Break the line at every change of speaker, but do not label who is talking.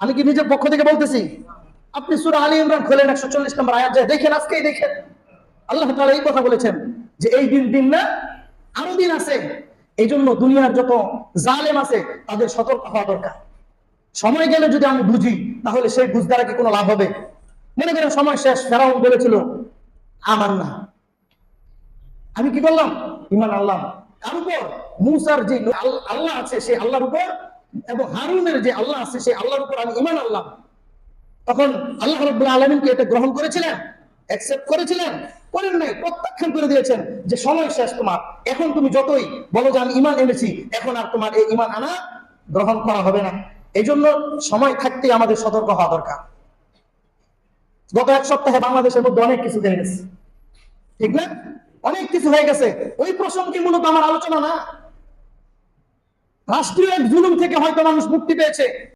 আমি কি নিজের পক্ষ থেকে বলতেছি? আপনি সূরা আলী ইমরান খোলেন, 140 নম্বর আয়াত যায় দেখেন, আজকেই দেখেন। আল্লাহ তাআলা এই কথা বলেছেন যে এই দিন না, আরো দিন আছে। এই জন্য দুনিয়ার যত জালেম আছে তাদের সতর্ক হওয়া দরকার। সময় গেলে যদি আমি বুঝি, তাহলে সেই বুঝ দ্বারা কি কোনো লাভ হবে? মনে করেন সময় শেষ, ফেরাউন বলেছিল আমার না, আমি কি করলাম? ঈমান আনলাম। কার উপর? মূসার যে আল্লাহ আছে সেই আল্লাহর উপর, এবং হারুনের যে আল্লাহ আছে সেই আল্লাহর উপর আমি ঈমান আনলাম। তখন আল্লাহ রাব্বুল আলামিন কি এটা গ্রহণ করেছিলেন? অ্যাকসেপ্ট করেছিলেন? করেন নাই, প্রত্যাখ্যান করে দিয়েছেন যে সময় শেষ তোমার। এখন তুমি যতই বলো যে আমি ঈমান এনেছি, এখন আর তোমার এই ঈমান আনা গ্রহণ করা হবে না। এই জন্য সময় থাকতেই আমাদের সতর্ক হওয়া দরকার। গত এক সপ্তাহে বাংলাদেশের মধ্যে অনেক কিছু হয়ে গেছে, ঠিক না? অনেক কিছু হয়ে গেছে, ওই প্রসঙ্গে মূলত আমার আলোচনা না। রাষ্ট্রীয় এক জুলুম থেকে হয়তো মানুষ মুক্তি পেয়েছে,